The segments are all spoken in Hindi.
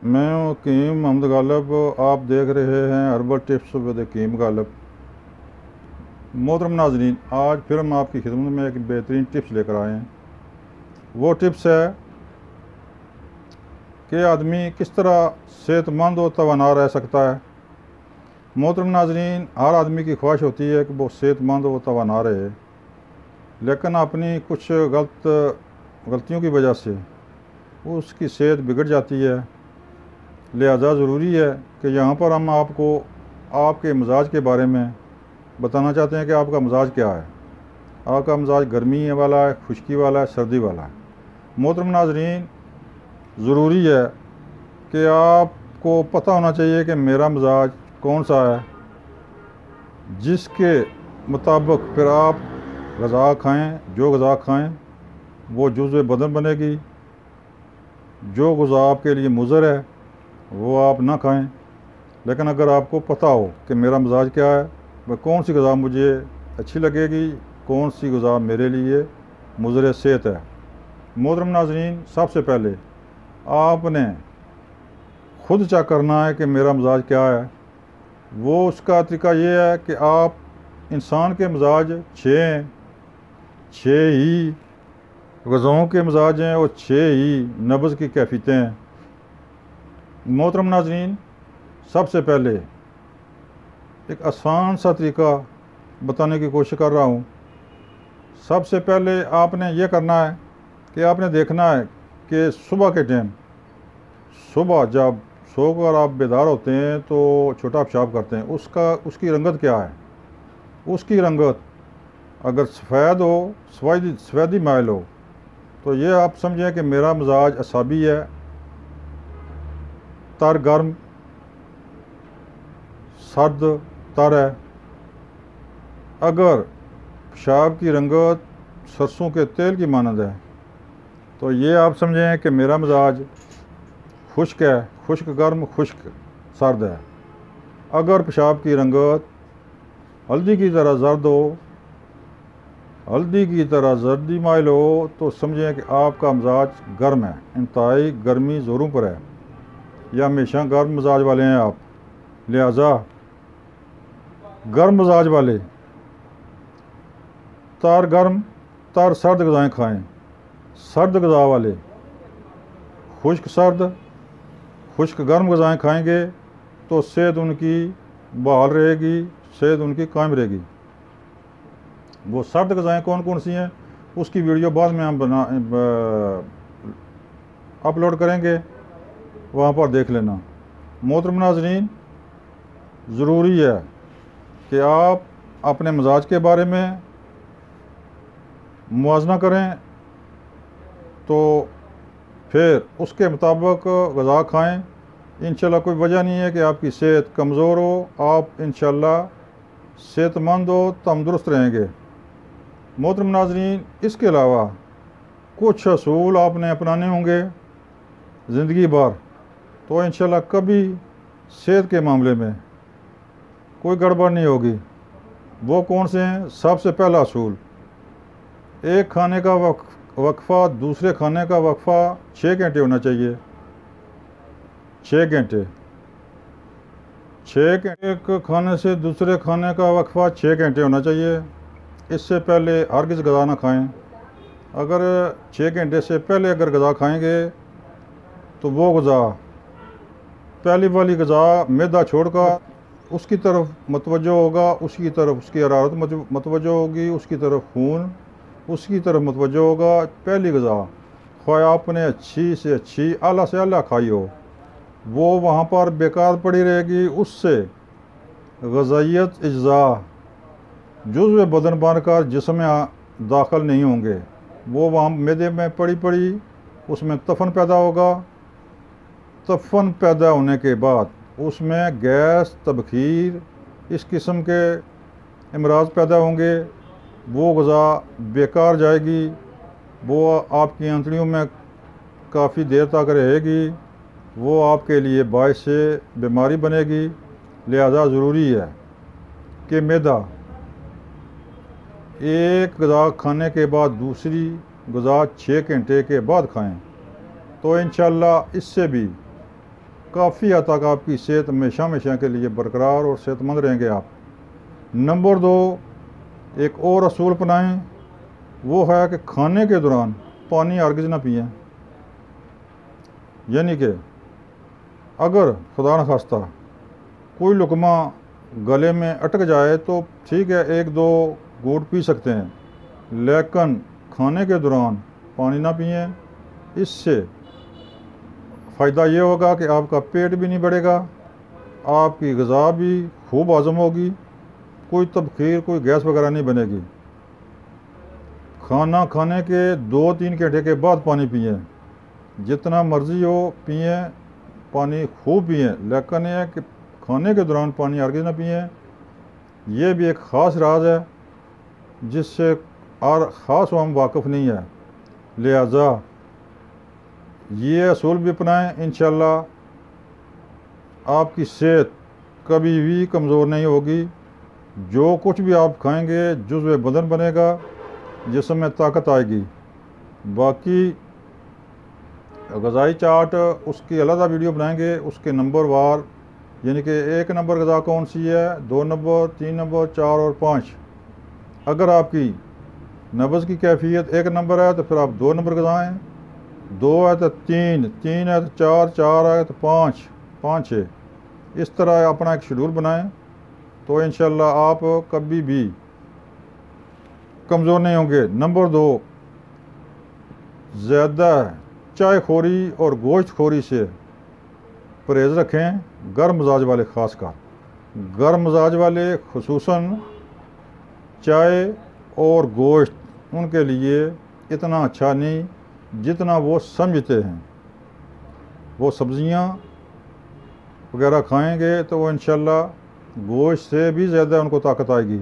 मैं हकीम मोहम्मद गालिब। आप देख रहे हैं हर्बल टिप्स विद हकीम गालिब। मोहतरम नाज़रीन, आज फिर हम आपकी खिदमत में एक बेहतरीन टिप्स लेकर आए हैं। वो टिप्स है कि आदमी किस तरह सेहतमंद और तवाना रह सकता है। मोहतरम नाज़रीन, हर आदमी की ख्वाहिश होती है कि वो सेहतमंद और तवाना रहे, लेकिन अपनी कुछ गलतियों की वजह से उसकी सेहत बिगड़ जाती है। लिहाजा ज़रूरी है कि यहाँ पर हम आपको आपके मिजाज के बारे में बताना चाहते हैं कि आपका मिजाज क्या है। आपका मिजाज गर्मी वाला है, खुश्की वाला है, सर्दी वाला है। मोहतरम नाज़रीन, ज़रूरी है कि आपको पता होना चाहिए कि मेरा मिजाज कौन सा है, जिसके मुताबिक फिर आप ग़ज़ा खाएँ। जो ग़ज़ा खाएँ वो जुज़्व बदन बनेगी। जो ग़ज़ा आपके लिए मुज़र है वो आप ना खाएं। लेकिन अगर आपको पता हो कि मेरा मिजाज क्या है, वह कौन सी ग़ज़ा मुझे अच्छी लगेगी, कौन सी ग़ज़ा मेरे लिए मुज़र सेहत है। मोहतरम नाज़रीन, सबसे पहले आपने ख़ुद चेक करना है कि मेरा मिजाज क्या है। वो उसका तरीका ये है कि आप इंसान के मिजाज छः ही ग़ज़ाओं के मिजाज हैं और 6 ही नब्ज़ की कैफियतें हैं। मोहतरम नाज़रीन, सबसे पहले एक आसान सा तरीका बताने की कोशिश कर रहा हूँ। सबसे पहले आपने ये करना है कि आपने देखना है कि सुबह के टाइम, सुबह जब सोकर आप बेदार होते हैं तो छोटा पेशाब करते हैं, उसकी रंगत क्या है। उसकी रंगत अगर सफ़ेद हो, सफ़ेदी माइल हो, तो ये आप समझें कि मेरा मिजाज असाबी है, तर गर्म, सर्द तर है। अगर पेशाब की रंगत सरसों के तेल की मानद है, तो ये आप समझें कि मेरा मिजाज खुश्क है, खुश्क गर्म, खुश्क सर्द है। अगर पेशाब की रंगत हल्दी की तरह जर्द हो, हल्दी की तरह जर्दी माइल हो, तो समझें कि आपका मिजाज गर्म है, इंतहाई गर्मी ज़ोरों पर है, या हमेशा गर्म मिजाज वाले हैं आप। लिहाजा गर्म मिजाज वाले तार गर्म तार सर्द ग़ज़ाएँ खाएँ। सर्द ग़ज़ा वाले खुश्क सर्द खुश्क गर्म ग़ज़ाएँ खाएंगे तो सेहत उनकी बहाल रहेगी, सेहत उनकी कायम रहेगी। वो सर्द ग़ज़ाएँ कौन कौन सी हैं, उसकी वीडियो बाद में हम अपलोड करेंगे, वहाँ पर देख लेना। मोहतरम नाज़रीन, ज़रूरी है कि आप अपने मिजाज के बारे में मुआजना करें, तो फिर उसके मुताबिक ग़ज़ा खाएँ। इंशाल्लाह कोई वजह नहीं है कि आपकी सेहत कमज़ोर हो, आप इंशाल्लाह सेहतमंद हो, तंदुरुस्त रहेंगे। मोहतरम नाज़रीन, इसके अलावा कुछ असूल आपने अपनाने होंगे ज़िंदगी भर, तो इंशाल्लाह कभी सेहत के मामले में कोई गड़बड़ नहीं होगी। वो कौन से हैं? सबसे पहला असूल, एक खाने का वक्फ़ा दूसरे खाने का वक्फ़ा 6 घंटे होना चाहिए। 6 घंटे, 6 घंटे एक खाने से दूसरे खाने का वक्फ़ा 6 घंटे होना चाहिए। इससे पहले हरगिज़ ग़ज़ा ना खाएं। अगर 6 घंटे से पहले अगर ग़ज़ा खाएंगे तो वो ग़ज़ा, पहली वाली ग़ज़ा मैदा छोड़कर उसकी तरफ मतवज्जो होगा, उसकी तरफ उसकी हरारत मतवज्जो होगी, उसकी तरफ खून उसकी तरफ मतवज्जो होगा। पहली ग़ज़ा ख्वाह आपने अच्छी से अच्छी, आला से आला खाई हो, वो वहाँ पर बेकार पड़ी रहेगी। उससे ग़ज़ाइयत अज्ज़ा जुज़्व बदन बनकर जिस्म में दाखिल नहीं होंगे, वो वहाँ मैदे में पड़ी पड़ी उसमें तफ़न पैदा होगा। तफ़न पैदा होने के बाद उसमें गैस, तबखीर, इस किस्म के अमराज पैदा होंगे। वो ग़ज़ा बेकार जाएगी, वो आपकी आंतड़ियों में काफ़ी देर तक रहेगी, वो आपके लिए बाइस बीमारी बनेगी। लिहाजा ज़रूरी है कि मैदा एक ग़ज़ा खाने के बाद दूसरी ग़ज़ा 6 घंटे के बाद खाएं, तो इंशाअल्लाह इससे भी काफ़ी हद तक आपकी सेहत हमेशा हमेशा के लिए बरकरार और सेहतमंद रहेंगे आप। नंबर 2, एक और असूल अपनाएं, वो है कि खाने के दौरान पानी हरगिज़ ना पिएं। यानी कि अगर खुदा न खास्ता कोई लुकमा गले में अटक जाए तो ठीक है, 1-2 घूंट पी सकते हैं, लेकिन खाने के दौरान पानी ना पिएं। इससे फ़ायदा ये होगा कि आपका पेट भी नहीं बढ़ेगा, आपकी ग़िज़ा भी खूब हज़म होगी, कोई तबखीर कोई गैस वगैरह नहीं बनेगी। खाना खाने के 2-3 घंटे के बाद पानी पिएं, जितना मर्ज़ी हो पिएं, पानी खूब पिएं, लेकिन यह कि खाने के दौरान पानी हरगिज़ ना पिएं। ये भी एक ख़ास राज है जिससे और ख़ास हम वाकिफ़ नहीं है, लिहाजा ये असूल भी अपनाएं। इंशाअल्लाह आपकी सेहत कभी भी कमज़ोर नहीं होगी। जो कुछ भी आप खाएंगे जुज़्व बदन बनेगा, जिस्म में ताकत आएगी। बाकी ग़िज़ाई चार्ट उसकी अलग वीडियो बनाएंगे, उसके नंबर वार, यानी कि 1 नंबर ग़िज़ा कौन सी है, 2 नंबर, 3 नंबर, 4 और 5। अगर आपकी नब्ज़ की कैफियत 1 नंबर है तो फिर आप 2 नंबर ग़िज़ाएँ, 2 है तो 3, 3 है तो 4, 4 है तो 5, 5 है। इस तरह अपना एक शेड्यूल बनाएं तो इंशाअल्लाह आप कभी भी कमज़ोर नहीं होंगे। नंबर 2, ज़्यादा चाय खोरी और गोश्त खोरी से परहेज़ रखें, गर्म मिजाज वाले ख़ास कर। गर्म मिजाज वाले खुसूसन चाय और गोश्त उनके लिए इतना अच्छा नहीं जितना वो समझते हैं। वो सब्ज़ियाँ वगैरह खाएंगे तो वो इंशाअल्लाह गोश्त से भी ज़्यादा उनको ताकत आएगी।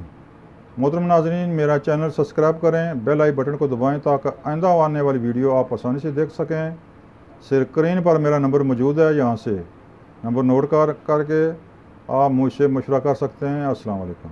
मोहतरम नाज़रीन, मेरा चैनल सब्सक्राइब करें, बेल आई बटन को दबाएं ताकि आइंदा आने वाली वीडियो आप आसानी से देख सकें। स्क्रीन पर मेरा नंबर मौजूद है, यहाँ से नंबर नोट करके आप मुझसे मशवरा कर सकते हैं। अस्सलाम वालेकुम।